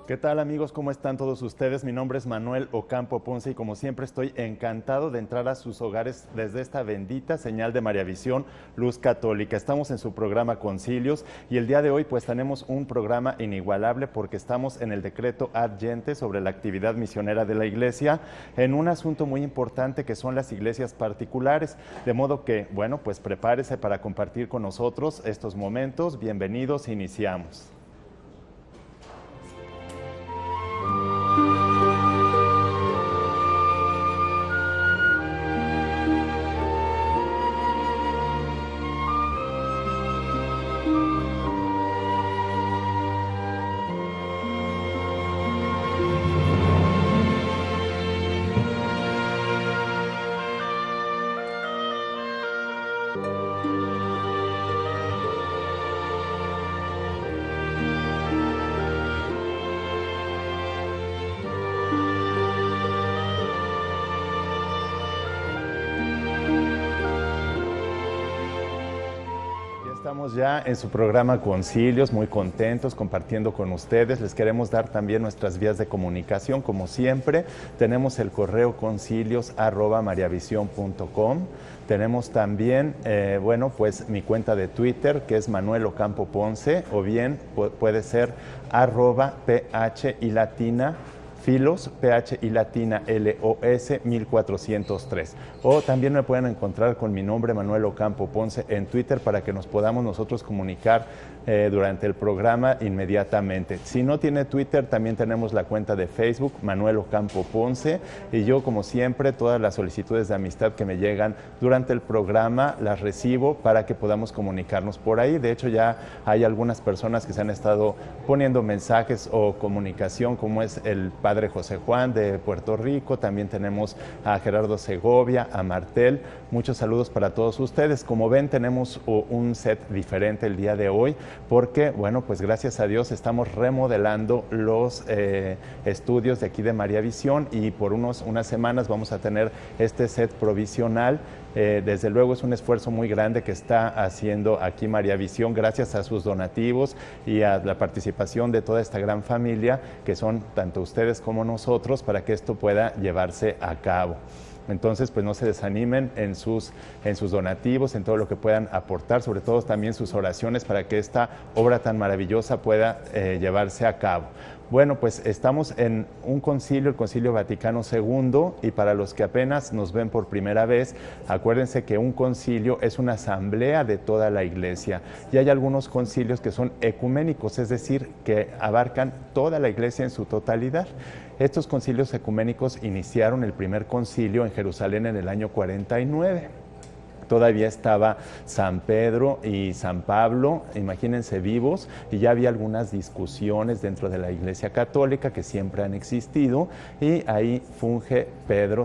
¿Qué tal, amigos? ¿Cómo están todos ustedes? Mi nombre es Manuel Ocampo Ponce y como siempre estoy encantado de entrar a sus hogares desde esta bendita señal de Mariavisión Luz Católica. Estamos en su programa Concilios y el día de hoy pues tenemos un programa inigualable porque estamos en el decreto Ad Gentes sobre la actividad misionera de la Iglesia en un asunto muy importante que son las iglesias particulares. De modo que, bueno, pues prepárese para compartir con nosotros estos momentos. Bienvenidos, iniciamos. Estamos ya en su programa Concilios, muy contentos compartiendo con ustedes. Les queremos dar también nuestras vías de comunicación, como siempre. Tenemos el correo concilios@mariavision.com. Tenemos también, bueno, pues mi cuenta de Twitter, que es Manuel Ocampo Ponce, o bien puede ser @PH y latina Filos, PH y latina LOS 1403. O también me pueden encontrar con mi nombre, Manuel Ocampo Ponce, en Twitter para que nos podamos nosotros comunicar durante el programa inmediatamente. Si no tiene Twitter, también tenemos la cuenta de Facebook, Manuel Ocampo Ponce, y yo, como siempre, todas las solicitudes de amistad que me llegan durante el programa las recibo para que podamos comunicarnos por ahí. De hecho, ya hay algunas personas que se han estado poniendo mensajes o comunicación, como es el Padre José Juan de Puerto Rico. También tenemos a Gerardo Segovia, a Martel. Muchos saludos para todos ustedes. Como ven, tenemos un set diferente el día de hoy porque, bueno, pues gracias a Dios estamos remodelando los estudios de aquí de Mariavisión y por unas semanas vamos a tener este set provisional. Desde luego es un esfuerzo muy grande que está haciendo aquí Mariavisión gracias a sus donativos y a la participación de toda esta gran familia que son tanto ustedes como nosotros para que esto pueda llevarse a cabo. Entonces, pues no se desanimen en sus donativos, en todo lo que puedan aportar, sobre todo también sus oraciones para que esta obra tan maravillosa pueda llevarse a cabo. Bueno, pues estamos en un concilio, el Concilio Vaticano II, y para los que apenas nos ven por primera vez, acuérdense que un concilio es una asamblea de toda la Iglesia. Y hay algunos concilios que son ecuménicos, es decir, que abarcan toda la Iglesia en su totalidad. Estos concilios ecuménicos iniciaron el primer concilio en Jerusalén en el año 49. Todavía estaba San Pedro y San Pablo, imagínense, vivos, y ya había algunas discusiones dentro de la Iglesia Católica que siempre han existido, y ahí funge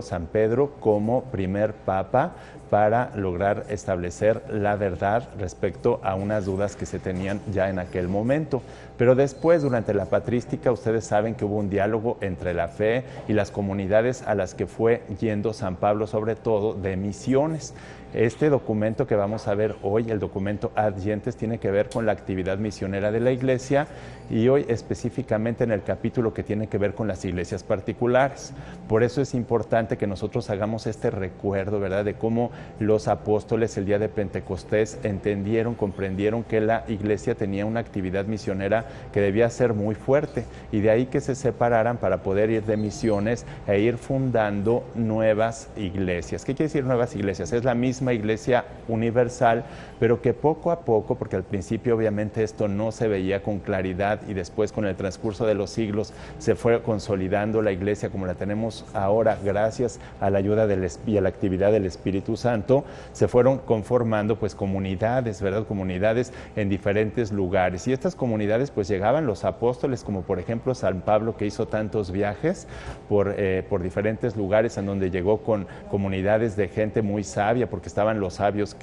San Pedro como primer papa para lograr establecer la verdad respecto a unas dudas que se tenían ya en aquel momento. Pero después, durante la patrística, ustedes saben que hubo un diálogo entre la fe y las comunidades a las que fue yendo San Pablo, sobre todo de misiones. Este documento que vamos a ver hoy, el documento Ad Gentes, tiene que ver con la actividad misionera de la Iglesia y hoy específicamente en el capítulo que tiene que ver con las iglesias particulares. Por eso es importante que nosotros hagamos este recuerdo, ¿verdad?, de cómo los apóstoles el día de Pentecostés entendieron, comprendieron que la Iglesia tenía una actividad misionera que debía ser muy fuerte y de ahí que se separaran para poder ir de misiones e ir fundando nuevas iglesias. ¿Qué quiere decir nuevas iglesias? Es la misma Iglesia universal, pero que poco a poco, porque al principio obviamente esto no se veía con claridad y después con el transcurso de los siglos se fue consolidando la Iglesia como la tenemos ahora gracias a la ayuda y a la actividad del Espíritu Santo, se fueron conformando pues comunidades, ¿verdad? Comunidades en diferentes lugares, y estas comunidades pues llegaban los apóstoles, como por ejemplo San Pablo, que hizo tantos viajes por diferentes lugares en donde llegó con comunidades de gente muy sabia, porque estaban los sabios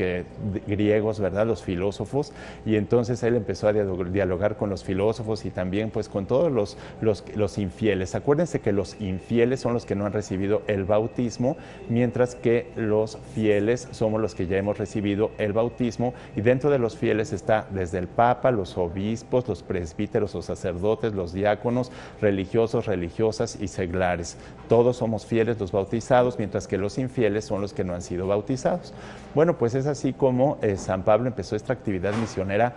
griegos, ¿verdad?, los filósofos, y entonces él empezó a dialogar con los filósofos, filósofos y también pues con todos los infieles. Acuérdense que los infieles son los que no han recibido el bautismo, mientras que los fieles somos los que ya hemos recibido el bautismo, y dentro de los fieles está desde el Papa, los obispos, los presbíteros o sacerdotes, los diáconos, religiosos, religiosas y seglares. Todos somos fieles los bautizados, mientras que los infieles son los que no han sido bautizados. Bueno, pues es así como San Pablo empezó esta actividad misionera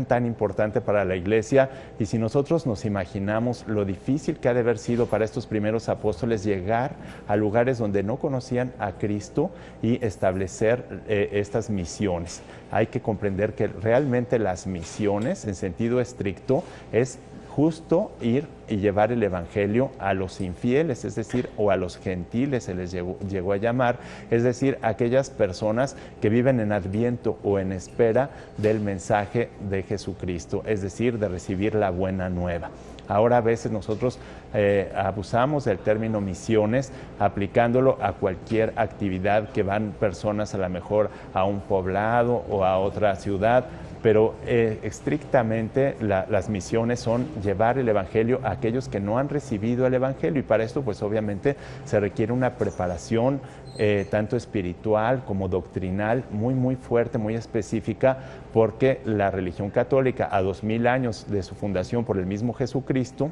tan importante para la iglesia. Y si nosotros nos imaginamos lo difícil que ha de haber sido para estos primeros apóstoles llegar a lugares donde no conocían a Cristo y establecer estas misiones, hay que comprender que realmente las misiones en sentido estricto es justo ir y llevar el evangelio a los infieles, es decir, o a los gentiles se les llegó a llamar, es decir, aquellas personas que viven en adviento o en espera del mensaje de Jesucristo, es decir, de recibir la buena nueva. Ahora a veces nosotros abusamos del término misiones aplicándolo a cualquier actividad que van personas a lo mejor a un poblado o a otra ciudad, pero estrictamente las misiones son llevar el evangelio a aquellos que no han recibido el evangelio, y para esto pues obviamente se requiere una preparación tanto espiritual como doctrinal muy fuerte, muy específica, porque la religión católica a 2000 años de su fundación por el mismo Jesucristo,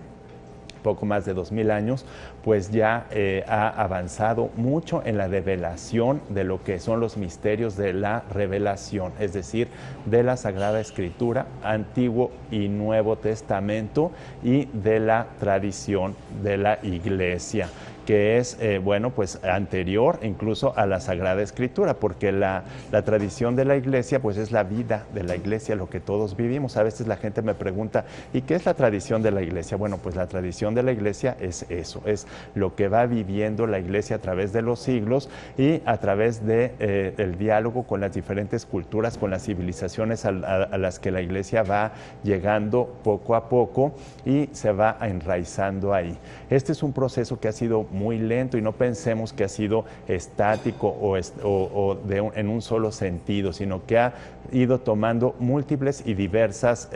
poco más de 2000 años, pues ya ha avanzado mucho en la revelación de lo que son los misterios de la revelación, es decir, de la Sagrada Escritura, Antiguo y Nuevo Testamento, y de la tradición de la Iglesia, que es, bueno, pues anterior incluso a la Sagrada Escritura, porque la tradición de la Iglesia, pues es la vida de la Iglesia, lo que todos vivimos. A veces la gente me pregunta, ¿y qué es la tradición de la Iglesia? Bueno, pues la tradición de la Iglesia es eso, es lo que va viviendo la Iglesia a través de los siglos y a través de el diálogo con las diferentes culturas, con las civilizaciones a las que la Iglesia va llegando poco a poco y se va enraizando ahí. Este es un proceso que ha sido muy lento, y no pensemos que ha sido estático en un solo sentido, sino que ha ido tomando múltiples y diversas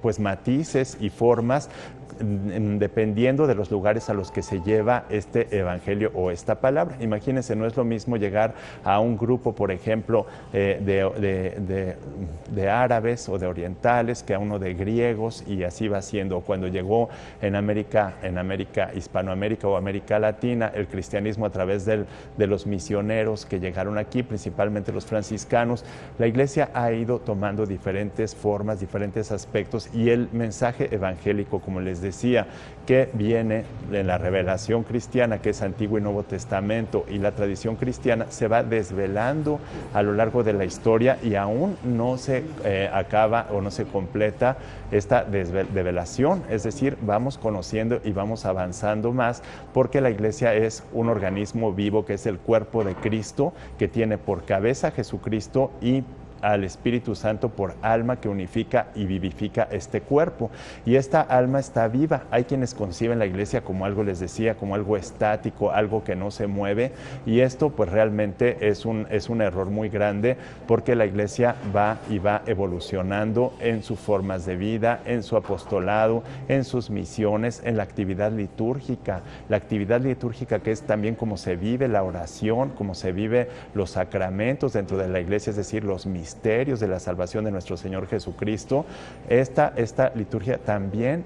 pues matices y formas dependiendo de los lugares a los que se lleva este evangelio o esta palabra. Imagínense, no es lo mismo llegar a un grupo, por ejemplo, de árabes o de orientales, que a uno de griegos, y así va siendo. Cuando llegó en América, Hispanoamérica o América Latina, el cristianismo a través de los misioneros que llegaron aquí, principalmente los franciscanos, la Iglesia ha ido tomando diferentes formas, diferentes aspectos, y el mensaje evangélico, como les decía, que viene de la revelación cristiana, que es Antiguo y Nuevo Testamento, y la tradición cristiana, se va desvelando a lo largo de la historia, y aún no se acaba o no se completa esta develación, es decir, vamos conociendo y vamos avanzando más, porque la Iglesia es un organismo vivo, que es el cuerpo de Cristo, que tiene por cabeza a Jesucristo y al Espíritu Santo por alma, que unifica y vivifica este cuerpo. Y esta alma está viva. Hay quienes conciben la Iglesia como algo, les decía, como algo estático, algo que no se mueve, y esto pues realmente es un error muy grande, porque la Iglesia va evolucionando en sus formas de vida, en su apostolado, en sus misiones, en la actividad litúrgica. La actividad litúrgica, que es también cómo se vive la oración, cómo se vive los sacramentos dentro de la Iglesia, es decir, los misterios de la salvación de nuestro Señor Jesucristo. Esta liturgia también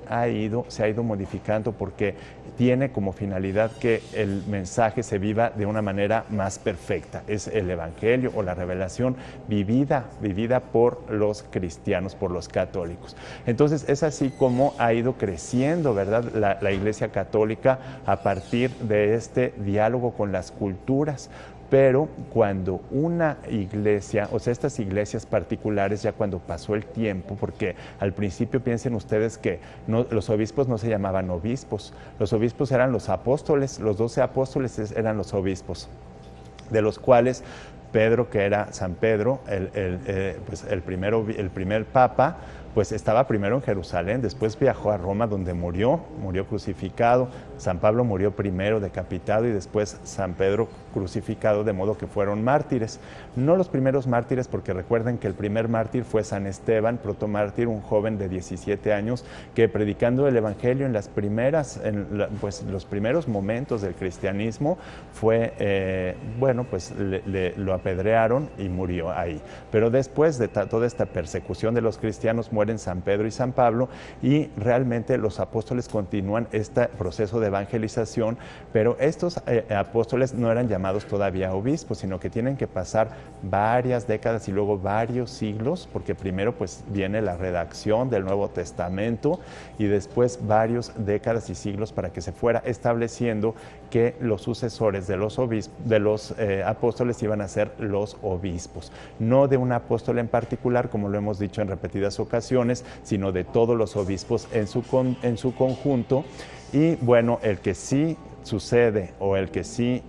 se ha ido modificando, porque tiene como finalidad que el mensaje se viva de una manera más perfecta. Es el evangelio o la revelación vivida por los cristianos, por los católicos. Entonces es así como ha ido creciendo, ¿verdad?, la Iglesia católica a partir de este diálogo con las culturas. Pero cuando una iglesia, o sea, estas iglesias particulares, ya cuando pasó el tiempo, porque al principio piensen ustedes que los obispos no se llamaban obispos, los obispos eran los apóstoles, los 12 apóstoles eran los obispos, de los cuales Pedro, que era San Pedro, pues el primer papa, pues estaba primero en Jerusalén, después viajó a Roma donde murió crucificado. San Pablo murió primero decapitado y después San Pedro crucificado, de modo que fueron mártires. No los primeros mártires, porque recuerden que el primer mártir fue San Esteban, protomártir, un joven de 17 años que predicando el Evangelio en los primeros momentos del cristianismo fue, lo apedrearon y murió ahí. Pero después de toda esta persecución de los cristianos mueren San Pedro y San Pablo, y realmente los apóstoles continúan este proceso de evangelización, pero estos apóstoles no eran llamados todavía obispos, sino que tienen que pasar varias décadas y luego varios siglos, porque primero pues viene la redacción del Nuevo Testamento y después varias décadas y siglos para que se fuera estableciendo que los sucesores de los apóstoles iban a ser los obispos, no de un apóstol en particular, como lo hemos dicho en repetidas ocasiones, sino de todos los obispos en su conjunto. Y bueno, el que sí sucede o el que sí,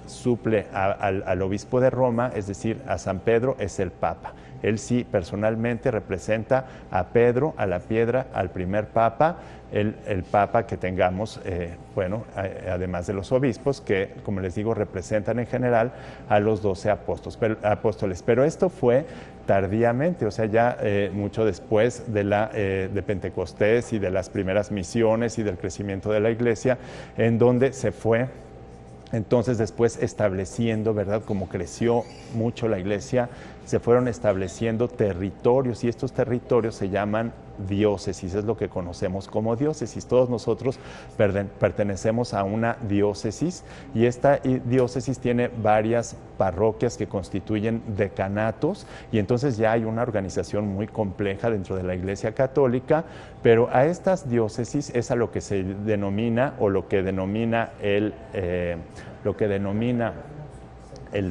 suple al obispo de Roma, es decir, a San Pedro, es el Papa. Él sí personalmente representa a Pedro, a la piedra, al primer Papa, el Papa que tengamos, además de los obispos, que, como les digo, representan en general a los 12 apóstoles. Pero esto fue tardíamente, o sea, ya mucho después de Pentecostés y de las primeras misiones y del crecimiento de la Iglesia, en donde se fue entonces después estableciendo, ¿verdad? Como creció mucho la Iglesia, se fueron estableciendo territorios, y estos territorios se llaman diócesis, es lo que conocemos como diócesis. Todos nosotros pertenecemos a una diócesis, y esta diócesis tiene varias parroquias que constituyen decanatos, y entonces ya hay una organización muy compleja dentro de la Iglesia Católica, pero a estas diócesis es a lo que se denomina, o lo que denomina el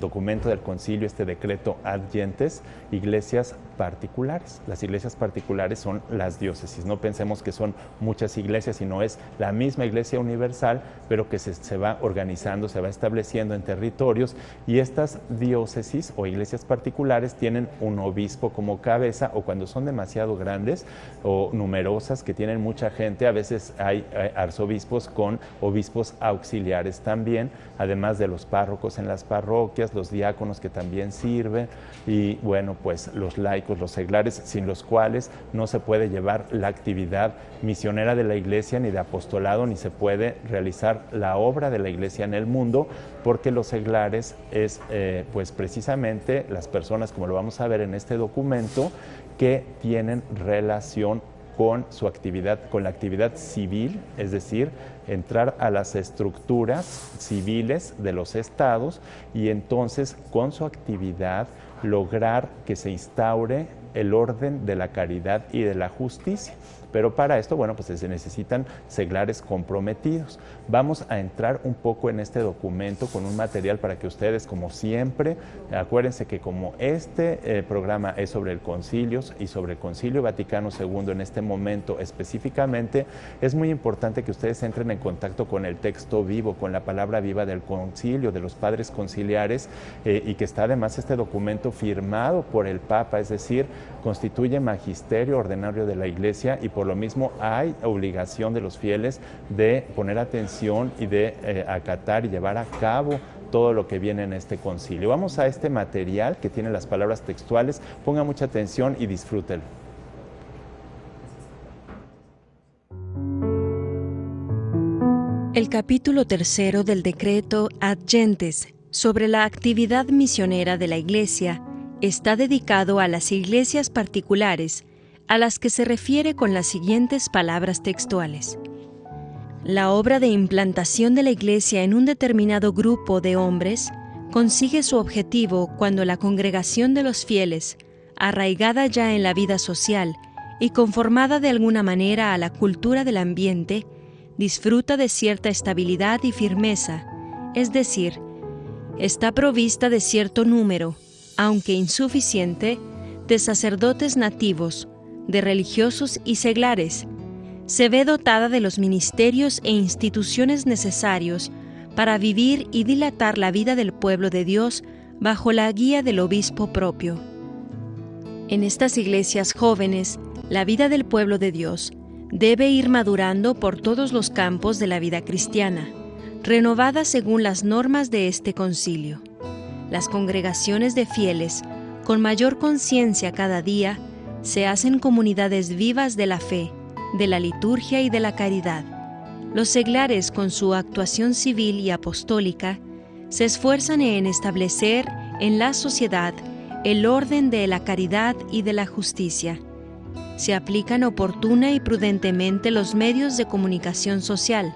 documento del concilio, este decreto ad gentes, iglesias particulares. Las iglesias particulares son las diócesis. No pensemos que son muchas iglesias, sino es la misma Iglesia universal, pero que se va organizando, se va estableciendo en territorios, y estas diócesis o iglesias particulares tienen un obispo como cabeza, o cuando son demasiado grandes o numerosas, que tienen mucha gente, a veces hay arzobispos con obispos auxiliares también, además de los párrocos en las parroquias, los diáconos que también sirven, y bueno, pues los laicos, los seglares, sin los cuales no se puede llevar la actividad misionera de la Iglesia, ni de apostolado, ni se puede realizar la obra de la Iglesia en el mundo, porque los seglares es pues precisamente las personas, como lo vamos a ver en este documento, que tienen relación con su actividad, con la actividad civil, es decir, entrar a las estructuras civiles de los estados, y entonces con su actividad lograr que se instaure el orden de la caridad y de la justicia. Pero para esto, bueno, pues se necesitan seglares comprometidos. Vamos a entrar un poco en este documento con un material para que ustedes, como siempre, acuérdense que como este programa es sobre el concilio y sobre el Concilio Vaticano II en este momento específicamente, es muy importante que ustedes entren en contacto con el texto vivo, con la palabra viva del concilio, de los padres conciliares, y que está además este documento firmado por el Papa, es decir, constituye magisterio ordinario de la Iglesia, y por lo mismo hay obligación de los fieles de poner atención y de acatar y llevar a cabo todo lo que viene en este concilio. Vamos a este material que tiene las palabras textuales, ponga mucha atención y disfrútelo. El capítulo 3 del decreto ad gentes sobre la actividad misionera de la Iglesia está dedicado a las iglesias particulares, a las que se refiere con las siguientes palabras textuales. La obra de implantación de la Iglesia en un determinado grupo de hombres consigue su objetivo cuando la congregación de los fieles, arraigada ya en la vida social y conformada de alguna manera a la cultura del ambiente, disfruta de cierta estabilidad y firmeza, es decir, está provista de cierto número, aunque insuficiente, de sacerdotes nativos, de religiosos y seglares, se ve dotada de los ministerios e instituciones necesarios para vivir y dilatar la vida del pueblo de Dios bajo la guía del obispo propio. En estas iglesias jóvenes, la vida del pueblo de Dios debe ir madurando por todos los campos de la vida cristiana, renovada según las normas de este concilio. Las congregaciones de fieles, con mayor conciencia cada día, se hacen comunidades vivas de la fe, de la liturgia y de la caridad. Los seglares, con su actuación civil y apostólica, se esfuerzan en establecer en la sociedad el orden de la caridad y de la justicia. Se aplican oportuna y prudentemente los medios de comunicación social.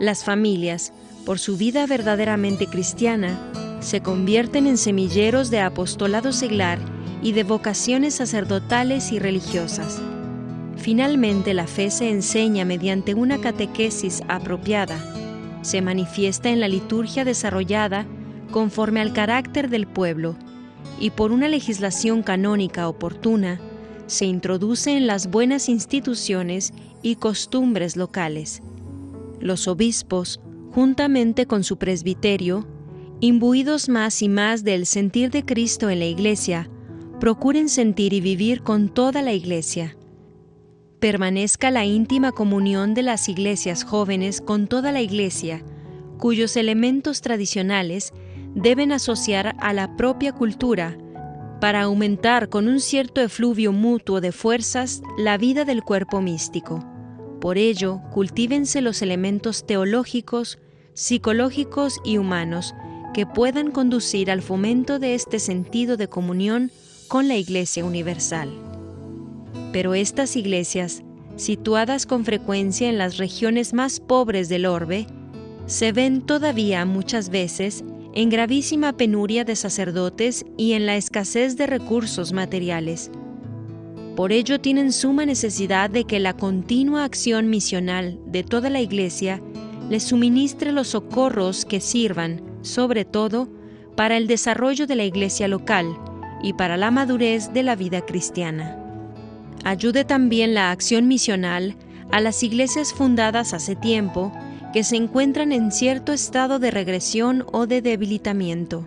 Las familias, por su vida verdaderamente cristiana, se convierten en semilleros de apostolado seglar y de vocaciones sacerdotales y religiosas. Finalmente, la fe se enseña mediante una catequesis apropiada, se manifiesta en la liturgia desarrollada conforme al carácter del pueblo y por una legislación canónica oportuna, se introduce en las buenas instituciones y costumbres locales. Los obispos, juntamente con su presbiterio, imbuidos más y más del sentir de Cristo en la Iglesia, procuren sentir y vivir con toda la Iglesia. Permanezca la íntima comunión de las iglesias jóvenes con toda la Iglesia, cuyos elementos tradicionales deben asociar a la propia cultura para aumentar con un cierto efluvio mutuo de fuerzas la vida del cuerpo místico. Por ello, cultívense los elementos teológicos, psicológicos y humanos que puedan conducir al fomento de este sentido de comunión con la Iglesia universal. Pero estas iglesias, situadas con frecuencia en las regiones más pobres del orbe, se ven todavía muchas veces en gravísima penuria de sacerdotes y en la escasez de recursos materiales. Por ello tienen suma necesidad de que la continua acción misional de toda la Iglesia les suministre los socorros que sirvan, sobre todo, para el desarrollo de la Iglesia local y para la madurez de la vida cristiana. Ayude también la acción misional a las iglesias fundadas hace tiempo que se encuentran en cierto estado de regresión o de debilitamiento.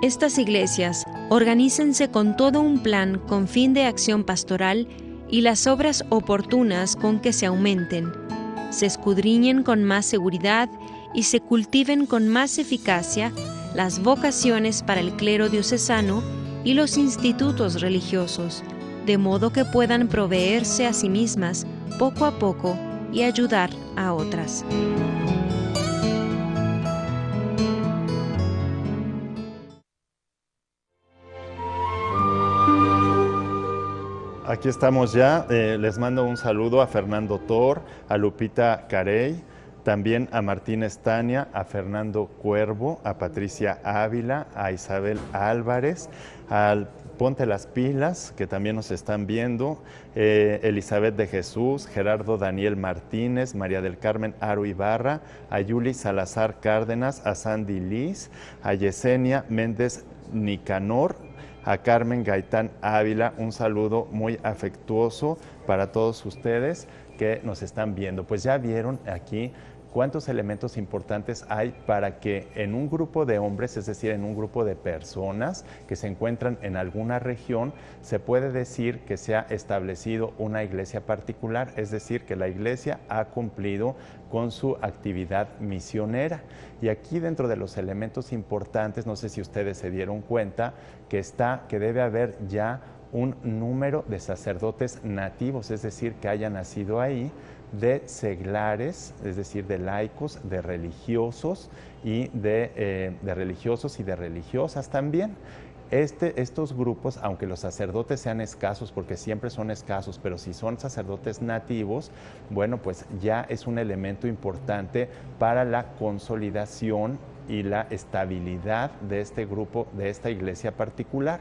Estas iglesias organícense con todo un plan con fin de acción pastoral y las obras oportunas con que se aumenten, se escudriñen con más seguridad y se cultiven con más eficacia las vocaciones para el clero diocesano y los institutos religiosos, de modo que puedan proveerse a sí mismas poco a poco y ayudar a otras. Aquí estamos ya. Les mando un saludo a Fernando Tor, a Lupita Carey, también a Martín Estania, a Fernando Cuervo, a Patricia Ávila, a Isabel Álvarez, al Ponte las Pilas, que también nos están viendo, Elizabeth de Jesús, Gerardo Daniel Martínez, María del Carmen Aro Ibarra, a Yuli Salazar Cárdenas, a Sandy Liz, a Yesenia Méndez Nicanor, a Carmen Gaitán Ávila. Un saludo muy afectuoso para todos ustedes que nos están viendo. Pues ya vieron aquí cuántos elementos importantes hay para que en un grupo de hombres, es decir, en un grupo de personas que se encuentran en alguna región, se puede decir que se ha establecido una iglesia particular, es decir, que la iglesia ha cumplido con su actividad misionera. Y aquí dentro de los elementos importantes, no sé si ustedes se dieron cuenta, que debe haber ya un número de sacerdotes nativos, es decir, que hayan nacido ahí, de seglares, es decir, de laicos, de religiosos y de religiosas también. Estos grupos, aunque los sacerdotes sean escasos, porque siempre son escasos, pero si son sacerdotes nativos, bueno, pues ya es un elemento importante para la consolidación y la estabilidad de este grupo, de esta iglesia particular.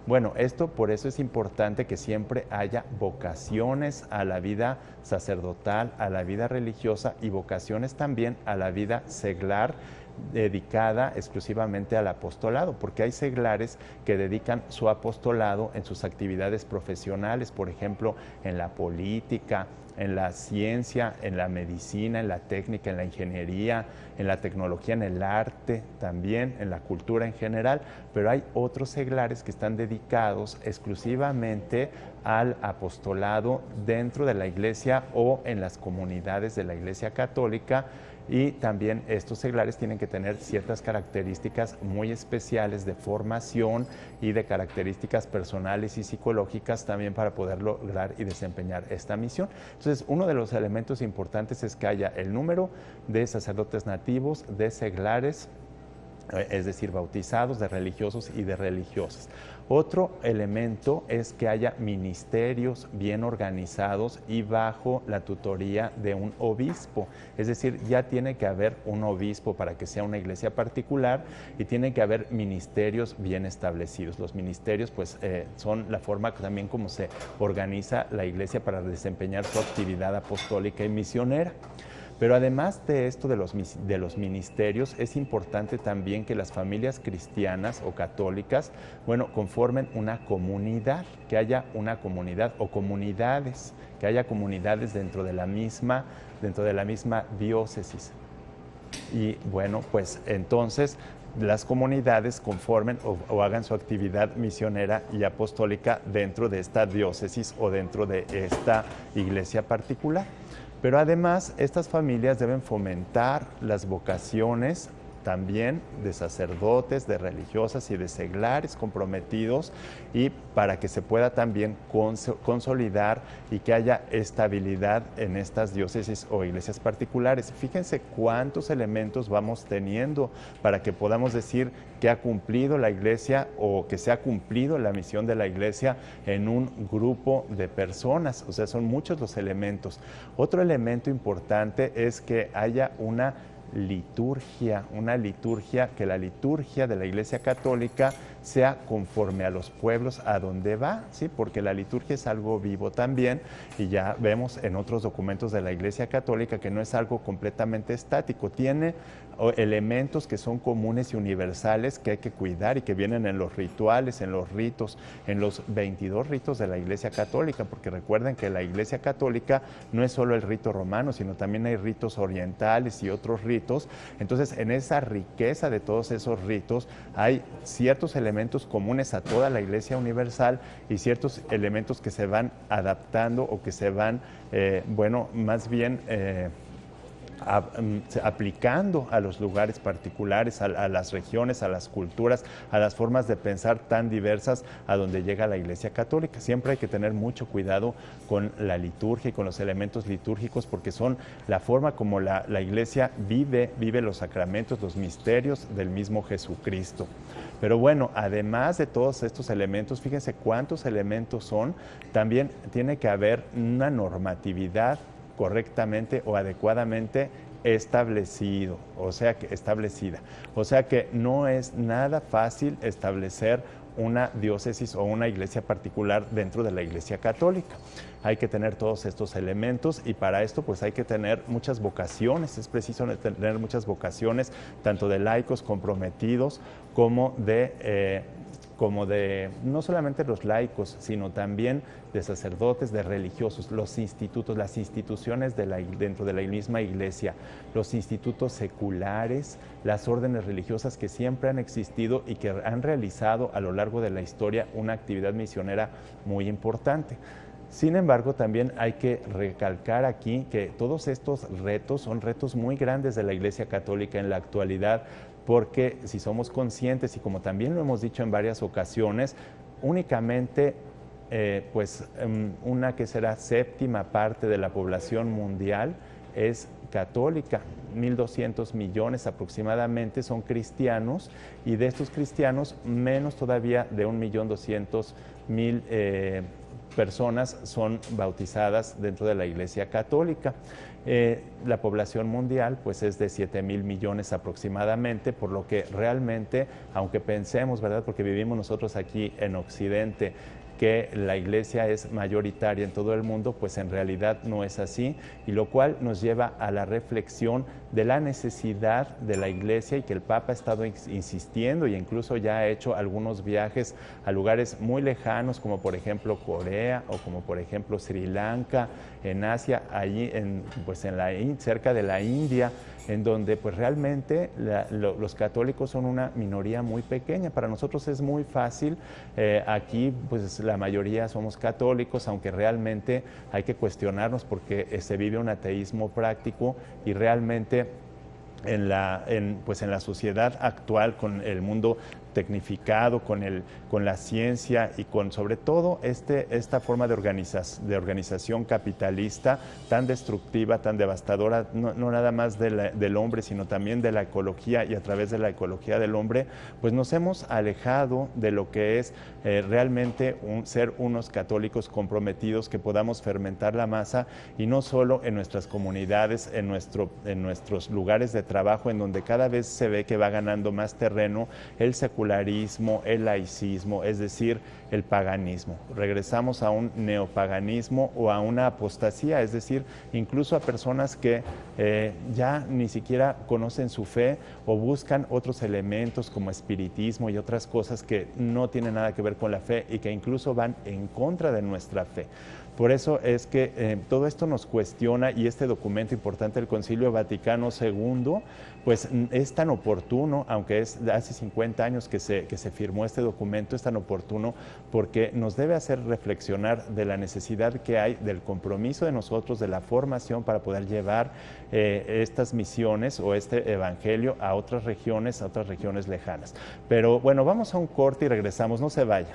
Bueno, por eso es importante que siempre haya vocaciones a la vida sacerdotal, a la vida religiosa y vocaciones también a la vida seglar dedicada exclusivamente al apostolado, porque hay seglares que dedican su apostolado en sus actividades profesionales, por ejemplo, en la política, en la ciencia, en la medicina, en la técnica, en la ingeniería, en la tecnología, en el arte también, en la cultura en general, pero hay otros seglares que están dedicados exclusivamente al apostolado dentro de la Iglesia o en las comunidades de la Iglesia Católica, y también estos seglares tienen que tener ciertas características muy especiales de formación y de características personales y psicológicas también para poder lograr y desempeñar esta misión. Entonces, uno de los elementos importantes es que haya el número de sacerdotes nativos, de seglares, es decir, bautizados, de religiosos y de religiosas. Otro elemento es que haya ministerios bien organizados y bajo la tutoría de un obispo. Es decir, ya tiene que haber un obispo para que sea una iglesia particular, y tiene que haber ministerios bien establecidos. Los ministerios pues son la forma también como se organiza la iglesia para desempeñar su actividad apostólica y misionera. Pero además de esto de los ministerios, es importante también que las familias cristianas o católicas, bueno, conformen una comunidad, que haya una comunidad o comunidades, que haya comunidades dentro de la misma diócesis. Y bueno, pues entonces las comunidades conformen o hagan su actividad misionera y apostólica dentro de esta diócesis o dentro de esta iglesia particular. Pero además, estas familias deben fomentar las vocaciones también de sacerdotes, de religiosas y de seglares comprometidos, y para que se pueda también consolidar y que haya estabilidad en estas diócesis o iglesias particulares. Fíjense cuántos elementos vamos teniendo para que podamos decir que ha cumplido la iglesia o que se ha cumplido la misión de la iglesia en un grupo de personas. O sea, son muchos los elementos. Otro elemento importante es que haya una liturgia, que la liturgia de la Iglesia Católica sea conforme a los pueblos a donde va, ¿sí? Porque la liturgia es algo vivo también, y ya vemos en otros documentos de la Iglesia Católica que no es algo completamente estático, tiene elementos que son comunes y universales que hay que cuidar y que vienen en los rituales, en los ritos, en los 22 ritos de la Iglesia Católica, porque recuerden que la Iglesia Católica no es solo el rito romano, sino también hay ritos orientales y otros ritos. Entonces, en esa riqueza de todos esos ritos hay ciertos elementos comunes a toda la Iglesia universal y ciertos elementos que se van adaptando o que se van, más bien aplicando a los lugares particulares, a las regiones, a las culturas, a las formas de pensar tan diversas a donde llega la Iglesia Católica. Siempre hay que tener mucho cuidado con la liturgia y con los elementos litúrgicos, porque son la forma como la Iglesia vive los sacramentos, los misterios del mismo Jesucristo. Pero bueno, además de todos estos elementos, fíjense cuántos elementos son, también tiene que haber una normatividad correctamente o adecuadamente establecida. O sea que no es nada fácil establecer una diócesis o una iglesia particular dentro de la Iglesia Católica. Hay que tener todos estos elementos, y para esto pues hay que tener muchas vocaciones. Es preciso tener muchas vocaciones, tanto de laicos comprometidos como de no solamente los laicos, sino también de sacerdotes, de religiosos, los institutos, las instituciones dentro de la misma iglesia, los institutos seculares, las órdenes religiosas que siempre han existido y que han realizado a lo largo de la historia una actividad misionera muy importante. Sin embargo, también hay que recalcar aquí que todos estos retos son retos muy grandes de la Iglesia Católica en la actualidad, porque si somos conscientes, y como también lo hemos dicho en varias ocasiones, únicamente una que será séptima parte de la población mundial es católica. 1.200 millones aproximadamente son cristianos, y de estos cristianos menos todavía de 1.200.000 personas son bautizadas dentro de la Iglesia Católica. La población mundial pues es de 7.000 millones aproximadamente, por lo que realmente, aunque pensemos, ¿verdad?, porque vivimos nosotros aquí en Occidente, que la iglesia es mayoritaria en todo el mundo, pues en realidad no es así, y lo cual nos lleva a la reflexión de la necesidad de la iglesia, y que el Papa ha estado insistiendo, y incluso ya ha hecho algunos viajes a lugares muy lejanos, como por ejemplo Corea o como por ejemplo Sri Lanka, en Asia, allí cerca de la India, en donde pues realmente los católicos son una minoría muy pequeña. Para nosotros es muy fácil, aquí pues la mayoría somos católicos, aunque realmente hay que cuestionarnos porque se vive un ateísmo práctico, y realmente en la sociedad actual, con el mundo tecnificado, con la ciencia y con sobre todo esta forma de organización capitalista tan destructiva, tan devastadora, no nada más del hombre, sino también de la ecología, y a través de la ecología del hombre, pues nos hemos alejado de lo que es realmente ser unos católicos comprometidos, que podamos fermentar la masa, y no solo en nuestras comunidades, en nuestros lugares de trabajo, en donde cada vez se ve que va ganando más terreno el secularismo, el laicismo, es decir, el paganismo. Regresamos a un neopaganismo o a una apostasía, es decir, incluso a personas que ya ni siquiera conocen su fe, o buscan otros elementos como espiritismo y otras cosas que no tienen nada que ver con la fe, y que incluso van en contra de nuestra fe. Por eso es que todo esto nos cuestiona, y este documento importante del Concilio Vaticano II, pues es tan oportuno, aunque es de hace 50 años que se firmó este documento, es tan oportuno porque nos debe hacer reflexionar de la necesidad que hay, del compromiso de nosotros, de la formación para poder llevar estas misiones o este evangelio a otras regiones lejanas. Pero bueno, vamos a un corte y regresamos, no se vaya.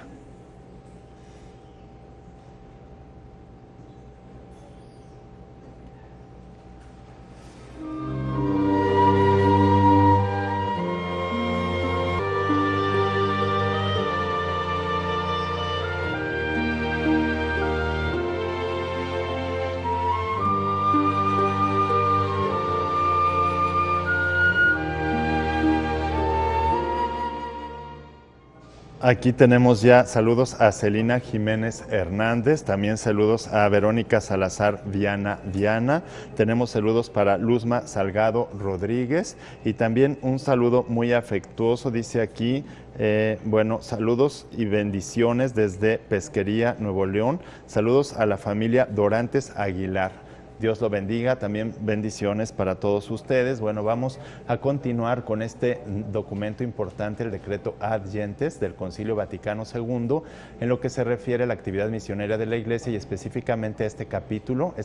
Aquí tenemos ya saludos a Celina Jiménez Hernández, también saludos a Verónica Salazar Diana, tenemos saludos para Luzma Salgado Rodríguez, y también un saludo muy afectuoso, dice aquí, saludos y bendiciones desde Pesquería, Nuevo León, saludos a la familia Dorantes Aguilar. Dios lo bendiga, también bendiciones para todos ustedes. Bueno, vamos a continuar con este documento importante, el decreto Ad Gentes del Concilio Vaticano II, en lo que se refiere a la actividad misionera de la Iglesia, y específicamente a este capítulo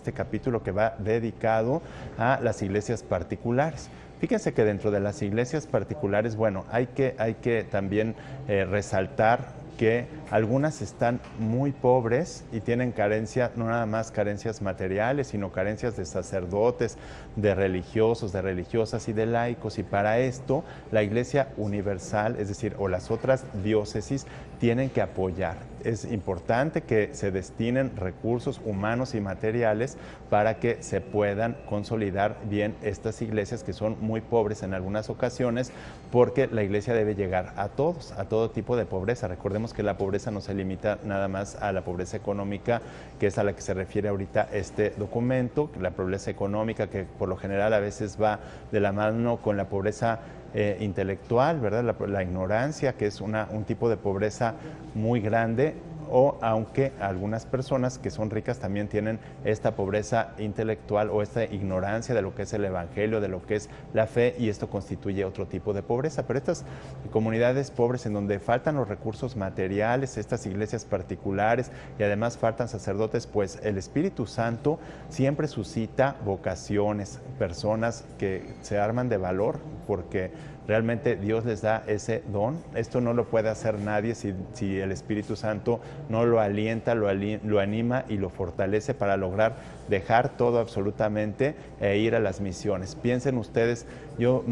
que va dedicado a las iglesias particulares. Fíjense que dentro de las iglesias particulares, bueno, hay que también resaltar que algunas están muy pobres y tienen carencia, no nada más carencias materiales, sino carencias de sacerdotes, de religiosos, de religiosas y de laicos. Y para esto la Iglesia Universal, es decir, o las otras diócesis, tienen que apoyar. Es importante que se destinen recursos humanos y materiales para que se puedan consolidar bien estas iglesias, que son muy pobres en algunas ocasiones, porque la iglesia debe llegar a todos, a todo tipo de pobreza. Recordemos que la pobreza no se limita nada más a la pobreza económica, que es a la que se refiere ahorita este documento, la pobreza económica, que por lo general a veces va de la mano con la pobreza intelectual, ¿verdad? La ignorancia, que es un tipo de pobreza muy grande, o aunque algunas personas que son ricas también tienen esta pobreza intelectual o esta ignorancia de lo que es el evangelio, de lo que es la fe, y esto constituye otro tipo de pobreza. Pero estas comunidades pobres en donde faltan los recursos materiales, estas iglesias particulares, y además faltan sacerdotes, pues el Espíritu Santo siempre suscita vocaciones, personas que se arman de valor, porque realmente Dios les da ese don. Esto no lo puede hacer nadie si el Espíritu Santo no lo alienta, lo anima y lo fortalece para lograr dejar todo absolutamente e ir a las misiones. Piensen ustedes, yo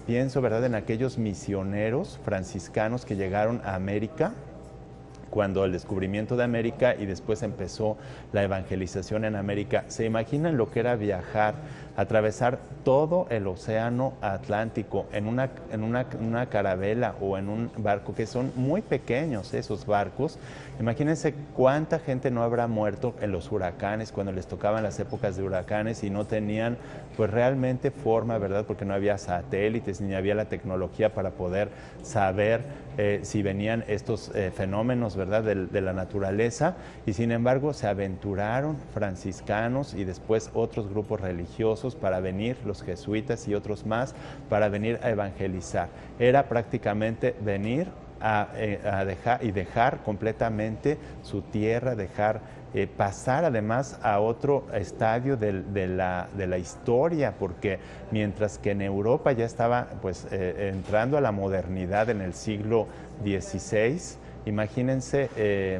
pienso, ¿verdad?, en aquellos misioneros franciscanos que llegaron a América, cuando el descubrimiento de América y después empezó la evangelización en América. ¿Se imaginan lo que era viajar atravesar todo el océano Atlántico en una carabela o en un barco, que son muy pequeños esos barcos. Imagínense cuánta gente no habrá muerto en los huracanes, cuando les tocaban las épocas de huracanes y no tenían pues realmente forma, ¿verdad? Porque no había satélites ni había la tecnología para poder saber si venían estos fenómenos, ¿verdad? De la naturaleza, y sin embargo se aventuraron franciscanos y después otros grupos religiosos para venir, los jesuitas y otros más, para venir a evangelizar. Era prácticamente venir a dejar completamente su tierra, pasar además a otro estadio de la historia, porque mientras que en Europa ya estaba pues entrando a la modernidad en el siglo XVI, imagínense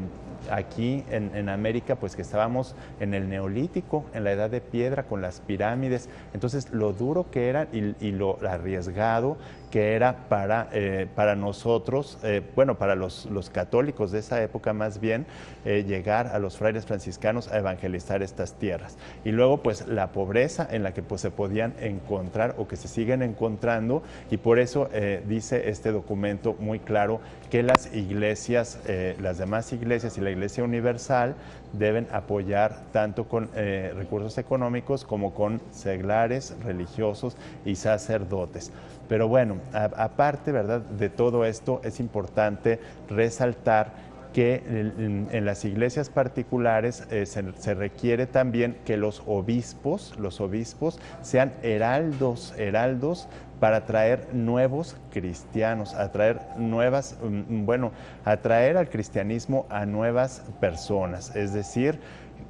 aquí en América, pues que estábamos en el Neolítico, en la Edad de Piedra, con las pirámides. Entonces, lo duro que era y lo arriesgado que era para nosotros, bueno, para los católicos de esa época más bien, llegar a los frailes franciscanos a evangelizar estas tierras. Y luego, pues, la pobreza en la que pues, se podían encontrar o que se siguen encontrando, y por eso dice este documento muy claro que las iglesias, las demás iglesias y la Iglesia Universal deben apoyar tanto con recursos económicos como con seglares, religiosos y sacerdotes. Pero bueno, aparte, ¿verdad?, de todo esto, es importante resaltar que en las iglesias particulares se requiere también que los obispos sean heraldos para traer nuevos cristianos, atraer al cristianismo a nuevas personas, es decir,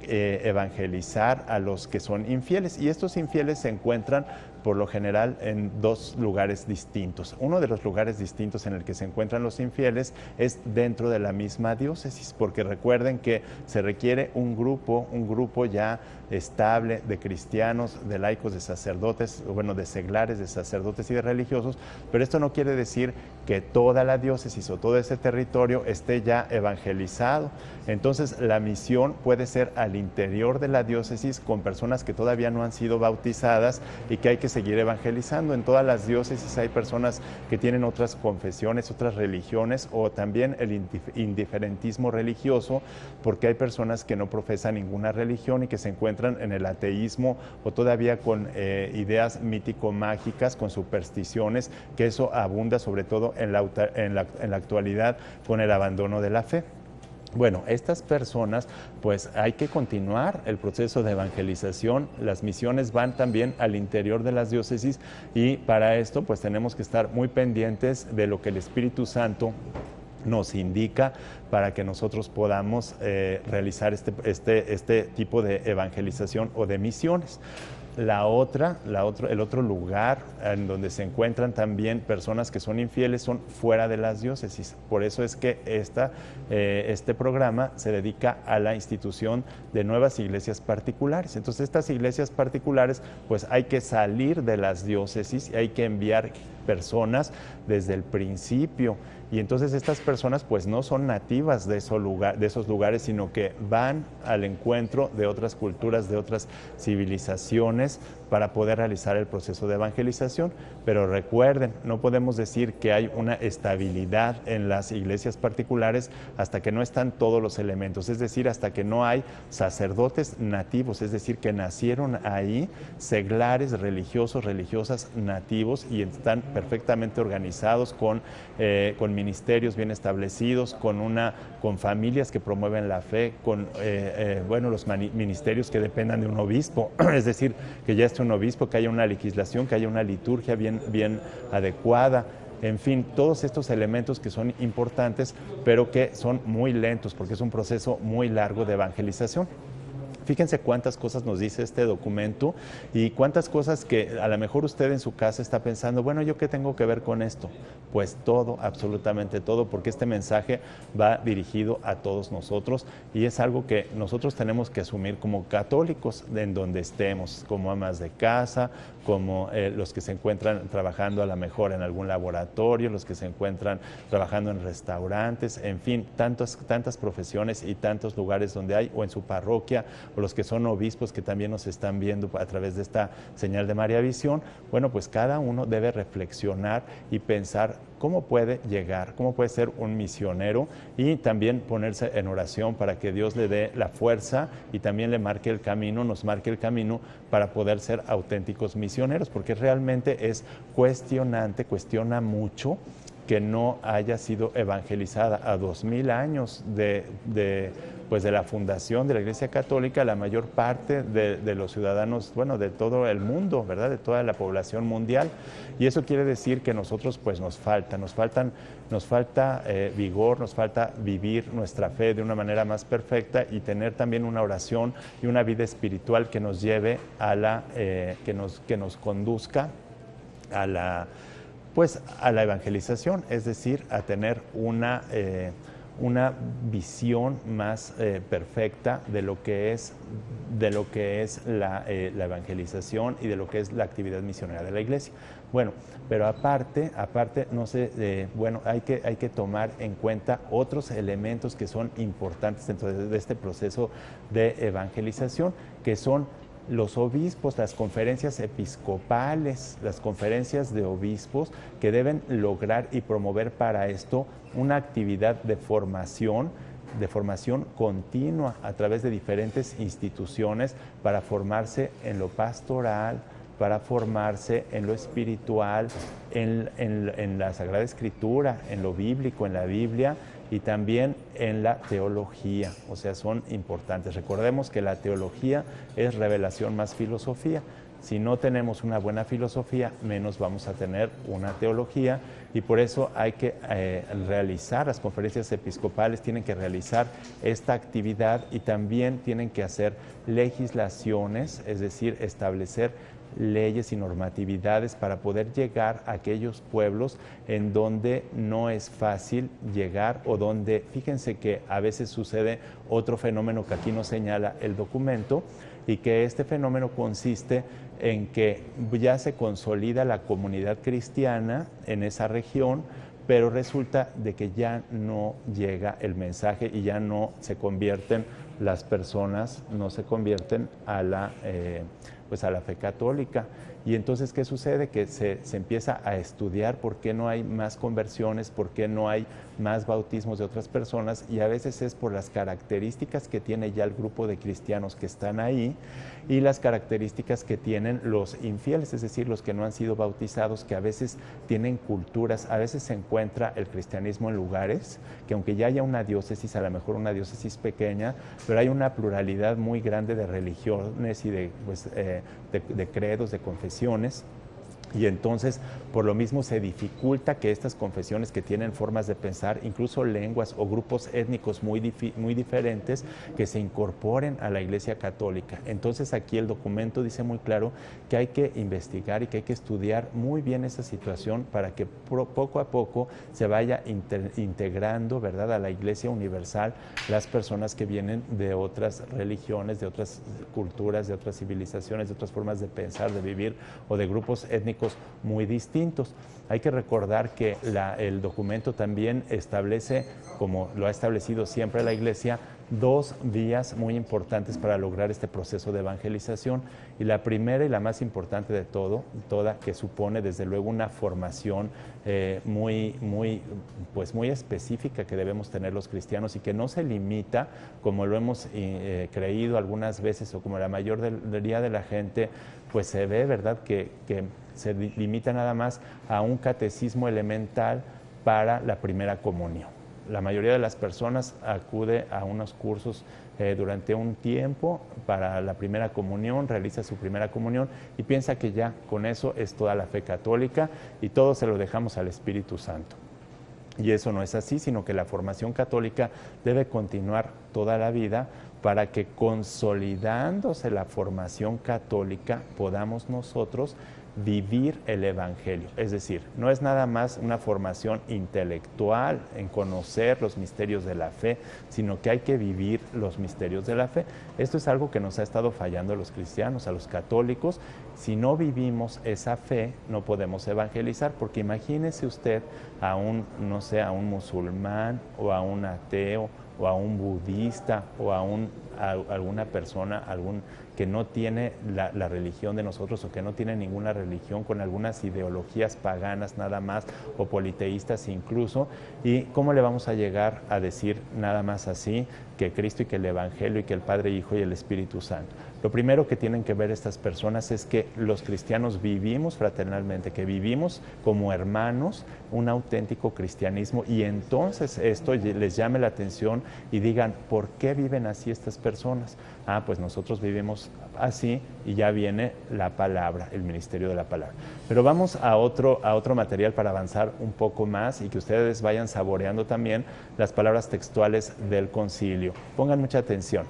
evangelizar a los que son infieles. Y estos infieles se encuentran por lo general en dos lugares distintos. Uno de los lugares distintos en el que se encuentran los infieles es dentro de la misma diócesis, porque recuerden que se requiere un grupo ya estable de cristianos, de laicos, de sacerdotes, bueno, de seglares, de sacerdotes y de religiosos, pero esto no quiere decir que toda la diócesis o todo ese territorio esté ya evangelizado. Entonces, la misión puede ser al interior de la diócesis con personas que todavía no han sido bautizadas y que hay que seguir evangelizando. En todas las diócesis hay personas que tienen otras confesiones, otras religiones, o también el indiferentismo religioso, porque hay personas que no profesan ninguna religión y que se encuentran en el ateísmo o todavía con ideas mítico-mágicas, con supersticiones, que eso abunda sobre todo en la actualidad con el abandono de la fe. Bueno, estas personas, pues hay que continuar el proceso de evangelización. Las misiones van también al interior de las diócesis y para esto pues tenemos que estar muy pendientes de lo que el Espíritu Santo nos indica para que nosotros podamos realizar este tipo de evangelización o de misiones. El otro lugar en donde se encuentran también personas que son infieles son fuera de las diócesis. Por eso es que este programa se dedica a la institución de nuevas iglesias particulares. Entonces, estas iglesias particulares, pues hay que salir de las diócesis y hay que enviar personas desde el principio. Y entonces estas personas pues no son nativas de esos lugares, sino que van al encuentro de otras culturas, de otras civilizaciones, para poder realizar el proceso de evangelización. Pero recuerden, no podemos decir que hay una estabilidad en las iglesias particulares hasta que no están todos los elementos, es decir, hasta que no hay sacerdotes nativos, es decir, que nacieron ahí, seglares religiosos, religiosas nativos, y están perfectamente organizados con ministerios bien establecidos, con familias que promueven la fe, con los ministerios que dependan de un obispo, es decir, que ya esté un obispo, que haya una legislación, que haya una liturgia bien adecuada. En fin, todos estos elementos que son importantes, pero que son muy lentos, porque es un proceso muy largo de evangelización. Fíjense cuántas cosas nos dice este documento y cuántas cosas que a lo mejor usted en su casa está pensando, bueno, ¿yo qué tengo que ver con esto? Pues todo, absolutamente todo, porque este mensaje va dirigido a todos nosotros y es algo que nosotros tenemos que asumir como católicos en donde estemos, como amas de casa, como los que se encuentran trabajando a lo mejor en algún laboratorio, los que se encuentran trabajando en restaurantes, en fin, tantas profesiones y tantos lugares donde hay, o en su parroquia, o los que son obispos que también nos están viendo a través de esta señal de María Visión, bueno, pues cada uno debe reflexionar y pensar cómo puede llegar, cómo puede ser un misionero, y también ponerse en oración para que Dios le dé la fuerza y también le marque el camino, nos marque el camino para poder ser auténticos misioneros, porque realmente es cuestionante, cuestiona mucho que no haya sido evangelizada a 2000 años pues de la fundación de la Iglesia Católica, la mayor parte de los ciudadanos, bueno, de todo el mundo, ¿verdad?, de toda la población mundial. Y eso quiere decir que nosotros pues nos falta vigor, nos falta vivir nuestra fe de una manera más perfecta y tener también una oración y una vida espiritual que nos lleve a que nos conduzca a la evangelización, es decir, a tener una visión más perfecta de lo que es la evangelización y de lo que es la actividad misionera de la Iglesia. Bueno, pero aparte no sé, bueno, hay que tomar en cuenta otros elementos que son importantes dentro de este proceso de evangelización, que son los obispos, las conferencias episcopales, las conferencias de obispos, que deben lograr y promover para esto una actividad de formación continua a través de diferentes instituciones para formarse en lo pastoral, para formarse en lo espiritual, en la Sagrada Escritura, en lo bíblico, en la Biblia, y también en la teología, o sea, son importantes. Recordemos que la teología es revelación más filosofía. Si no tenemos una buena filosofía, menos vamos a tener una teología, y por eso hay que realizar, las conferencias episcopales tienen que realizar esta actividad y también tienen que hacer legislaciones, es decir, establecer leyes y normatividades para poder llegar a aquellos pueblos en donde no es fácil llegar, o donde, fíjense que a veces sucede otro fenómeno que aquí nos señala el documento, y que este fenómeno consiste en que ya se consolida la comunidad cristiana en esa región, pero resulta de que ya no llega el mensaje y ya no se convierten las personas, no se convierten a la fe católica. Y entonces, ¿qué sucede? Que se empieza a estudiar por qué no hay más conversiones, por qué no hay más bautismos de otras personas, y a veces es por las características que tiene ya el grupo de cristianos que están ahí y las características que tienen los infieles, es decir, los que no han sido bautizados, que a veces tienen culturas, a veces se encuentra el cristianismo en lugares que, aunque ya haya una diócesis, a lo mejor una diócesis pequeña, pero hay una pluralidad muy grande de religiones y de credos, de confesiones. Y entonces, por lo mismo, se dificulta que estas confesiones, que tienen formas de pensar, incluso lenguas o grupos étnicos muy diferentes, que se incorporen a la Iglesia Católica. Entonces, aquí el documento dice muy claro que hay que investigar y que hay que estudiar muy bien esa situación para que poco a poco se vaya integrando, ¿verdad?, a la Iglesia Universal las personas que vienen de otras religiones, de otras culturas, de otras civilizaciones, de otras formas de pensar, de vivir, o de grupos étnicos muy distintos. Hay que recordar que el documento también establece, como lo ha establecido siempre la Iglesia, dos vías muy importantes para lograr este proceso de evangelización, y la primera y la más importante de toda, que supone desde luego una formación muy específica que debemos tener los cristianos, y que no se limita, como lo hemos creído algunas veces, o como la mayoría de la gente pues se ve, ¿verdad?, que se limita nada más a un catecismo elemental para la primera comunión. La mayoría de las personas acude a unos cursos durante un tiempo para la primera comunión, realiza su primera comunión y piensa que ya con eso es toda la fe católica y todo se lo dejamos al Espíritu Santo. Y eso no es así, sino que la formación católica debe continuar toda la vida para que, consolidándose la formación católica, podamos nosotros vivir el Evangelio. Es decir, no es nada más una formación intelectual en conocer los misterios de la fe, sino que hay que vivir los misterios de la fe. Esto es algo que nos ha estado fallando a los cristianos, a los católicos. Si no vivimos esa fe, no podemos evangelizar, porque imagínese usted a un musulmán, o a un ateo, o a un budista, o a un alguna persona, que no tiene la religión de nosotros o que no tiene ninguna religión, con algunas ideologías paganas nada más o politeístas incluso, y cómo le vamos a llegar a decir nada más así que Cristo y que el Evangelio y que el Padre, Hijo y el Espíritu Santo. Lo primero que tienen que ver estas personas es que los cristianos vivimos fraternalmente, que vivimos como hermanos un auténtico cristianismo, y entonces esto les llame la atención y digan, ¿por qué viven así estas personas? Ah, pues nosotros vivimos así, y ya viene la palabra, el ministerio de la palabra. Pero vamos a otro material para avanzar un poco más y que ustedes vayan saboreando también las palabras textuales del concilio. Pongan mucha atención.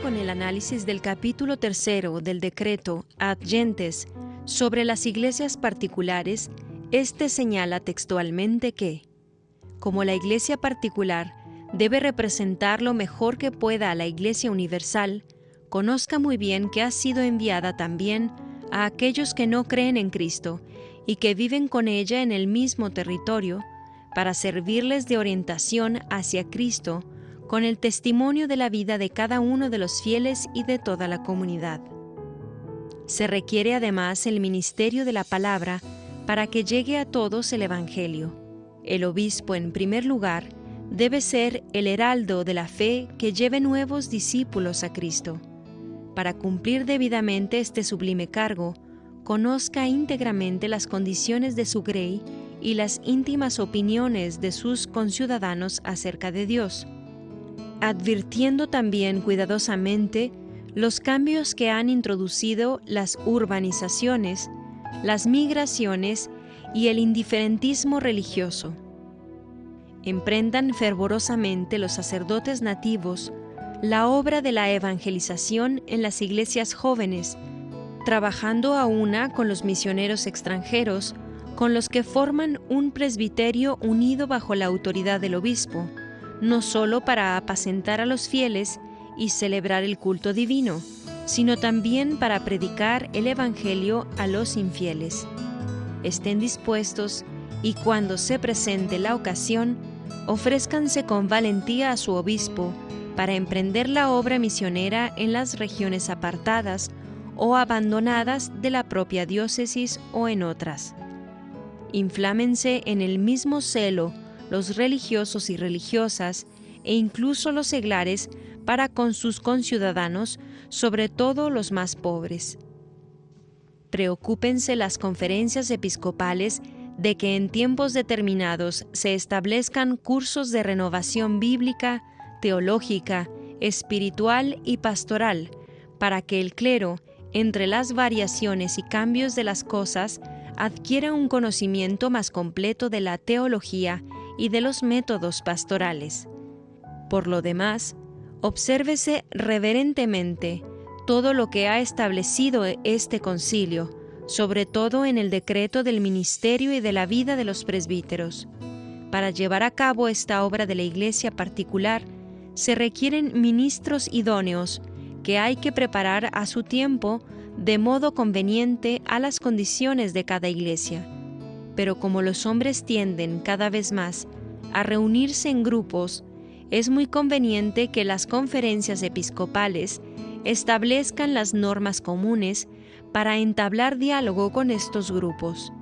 Con el análisis del capítulo 3 del decreto Ad Gentes sobre las iglesias particulares, este señala textualmente que, como la iglesia particular debe representar lo mejor que pueda a la iglesia universal, conozca muy bien que ha sido enviada también a aquellos que no creen en Cristo y que viven con ella en el mismo territorio, para servirles de orientación hacia Cristo, con el testimonio de la vida de cada uno de los fieles y de toda la comunidad. Se requiere además el ministerio de la palabra para que llegue a todos el Evangelio. El obispo, en primer lugar, debe ser el heraldo de la fe que lleve nuevos discípulos a Cristo. Para cumplir debidamente este sublime cargo, conozca íntegramente las condiciones de su grey y las íntimas opiniones de sus conciudadanos acerca de Dios, advirtiendo también cuidadosamente los cambios que han introducido las urbanizaciones, las migraciones y el indiferentismo religioso. Emprendan fervorosamente los sacerdotes nativos la obra de la evangelización en las iglesias jóvenes, trabajando a una con los misioneros extranjeros, con los que forman un presbiterio unido bajo la autoridad del obispo, no solo para apacentar a los fieles y celebrar el culto divino, sino también para predicar el Evangelio a los infieles. Estén dispuestos y cuando se presente la ocasión, ofrézcanse con valentía a su obispo para emprender la obra misionera en las regiones apartadas o abandonadas de la propia diócesis o en otras. Inflámense en el mismo celo los religiosos y religiosas, e incluso los seglares, para con sus conciudadanos, sobre todo los más pobres. Preocúpense las conferencias episcopales de que en tiempos determinados se establezcan cursos de renovación bíblica, teológica, espiritual y pastoral, para que el clero, entre las variaciones y cambios de las cosas, adquiera un conocimiento más completo de la teología y de los métodos pastorales. Por lo demás, obsérvese reverentemente todo lo que ha establecido este concilio, sobre todo en el decreto del ministerio y de la vida de los presbíteros. Para llevar a cabo esta obra de la iglesia particular, se requieren ministros idóneos que hay que preparar a su tiempo de modo conveniente a las condiciones de cada iglesia. Pero como los hombres tienden cada vez más a reunirse en grupos, es muy conveniente que las conferencias episcopales establezcan las normas comunes para entablar diálogo con estos grupos.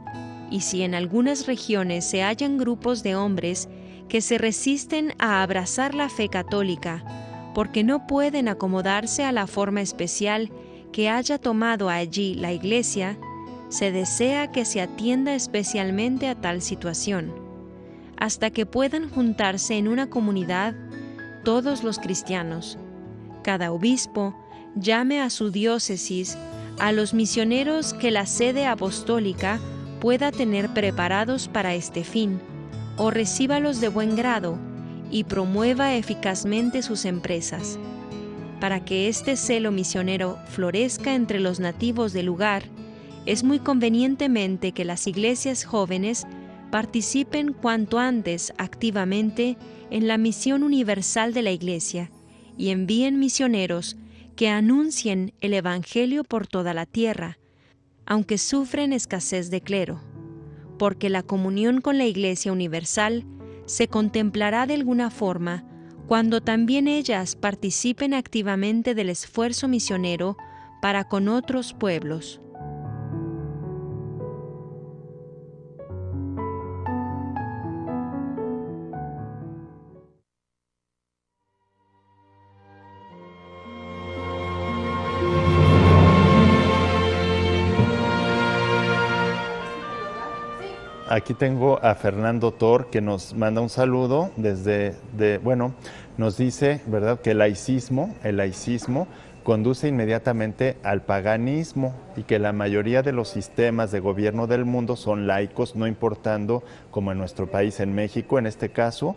Y si en algunas regiones se hallan grupos de hombres que se resisten a abrazar la fe católica, porque no pueden acomodarse a la forma especial que haya tomado allí la Iglesia, se desea que se atienda especialmente a tal situación, hasta que puedan juntarse en una comunidad todos los cristianos. Cada obispo llame a su diócesis a los misioneros que la sede apostólica pueda tener preparados para este fin, o recíbalos de buen grado y promueva eficazmente sus empresas. Para que este celo misionero florezca entre los nativos del lugar, es muy convenientemente que las iglesias jóvenes participen cuanto antes activamente en la misión universal de la Iglesia y envíen misioneros que anuncien el Evangelio por toda la tierra, aunque sufren escasez de clero, porque la comunión con la Iglesia universal se contemplará de alguna forma cuando también ellas participen activamente del esfuerzo misionero para con otros pueblos. Aquí tengo a Fernando Tor, que nos manda un saludo nos dice, ¿verdad?, que el laicismo conduce inmediatamente al paganismo y que la mayoría de los sistemas de gobierno del mundo son laicos, no importando, como en nuestro país, en México, en este caso,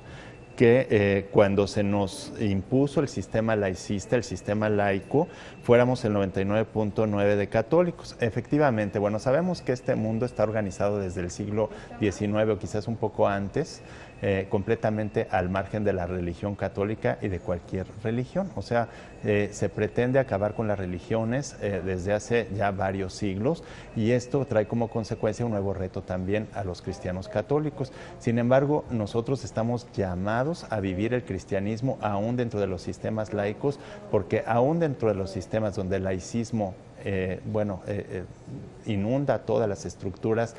que cuando se nos impuso el sistema laicista, el sistema laico, fuéramos el 99.9% de católicos. Efectivamente, bueno, sabemos que este mundo está organizado desde el siglo XIX o quizás un poco antes, completamente al margen de la religión católica y de cualquier religión. O sea, se pretende acabar con las religiones desde hace ya varios siglos, y esto trae como consecuencia un nuevo reto también a los cristianos católicos. Sin embargo, nosotros estamos llamados a vivir el cristianismo aún dentro de los sistemas laicos, porque aún dentro de los sistemas donde el laicismo inunda todas las estructuras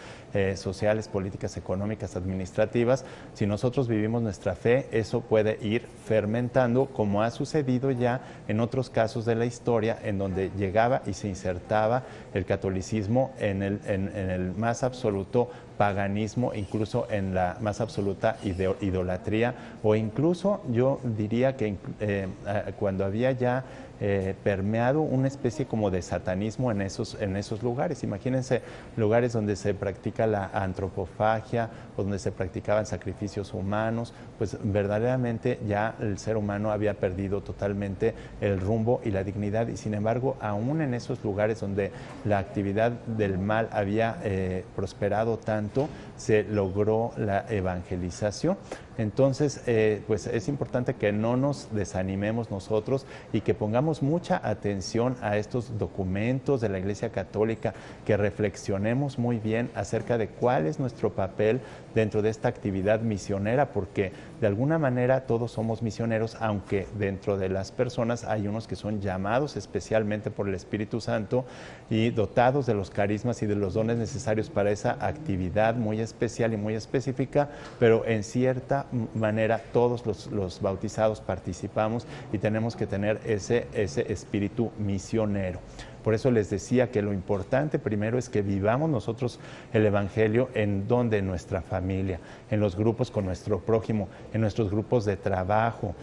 sociales, políticas, económicas, administrativas, si nosotros vivimos nuestra fe, eso puede ir fermentando, como ha sucedido ya en otros casos de la historia, en donde llegaba y se insertaba el catolicismo en el más absoluto paganismo, incluso en la más absoluta idolatría, o incluso yo diría que cuando había ya permeado una especie como de satanismo en esos lugares. Imagínense lugares donde se practica la antropofagia o donde se practicaban sacrificios humanos, pues verdaderamente ya el ser humano había perdido totalmente el rumbo y la dignidad, y sin embargo, aún en esos lugares donde la actividad del mal había prosperado tanto, se logró la evangelización. Entonces, pues es importante que no nos desanimemos nosotros y que pongamos mucha atención a estos documentos de la Iglesia Católica, que reflexionemos muy bien acerca de cuál es nuestro papel dentro de esta actividad misionera, porque de alguna manera todos somos misioneros, aunque dentro de las personas hay unos que son llamados especialmente por el Espíritu Santo y dotados de los carismas y de los dones necesarios para esa actividad muy especial y muy específica, pero en cierta manera todos los bautizados participamos y tenemos que tener ese espíritu misionero. Por eso les decía que lo importante primero es que vivamos nosotros el Evangelio en nuestra familia, en los grupos con nuestro prójimo, en nuestros grupos de trabajo.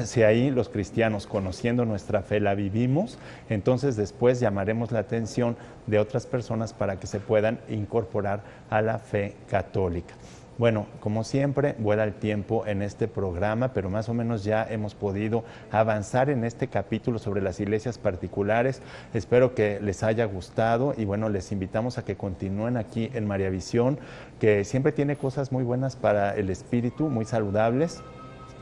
Si ahí los cristianos, conociendo nuestra fe, la vivimos, entonces después llamaremos la atención de otras personas para que se puedan incorporar a la fe católica. Bueno, como siempre, vuela el tiempo en este programa, pero más o menos ya hemos podido avanzar en este capítulo sobre las iglesias particulares. Espero que les haya gustado y bueno, les invitamos a que continúen aquí en María Visión, que siempre tiene cosas muy buenas para el espíritu, muy saludables.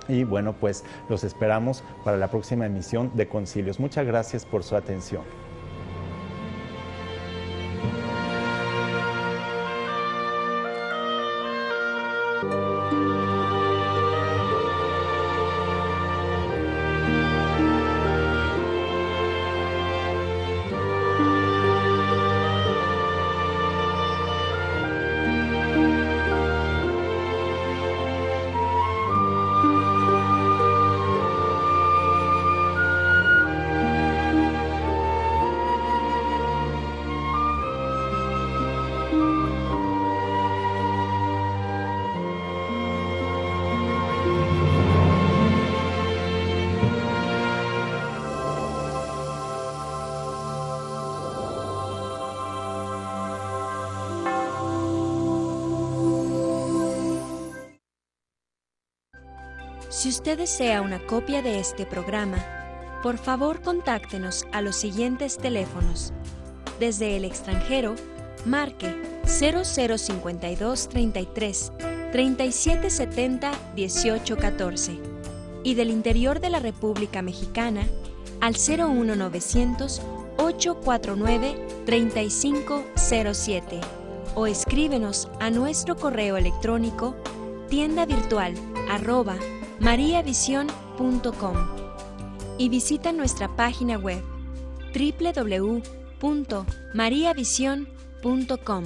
Y bueno, pues los esperamos para la próxima emisión de Concilios. Muchas gracias por su atención. Si usted desea una copia de este programa, por favor contáctenos a los siguientes teléfonos. Desde el extranjero, marque 0052 33 3770 1814 y del interior de la República Mexicana al 01900 849 3507 o escríbenos a nuestro correo electrónico tiendavirtual.com @mariavision.com y visita nuestra página web www.mariavision.com.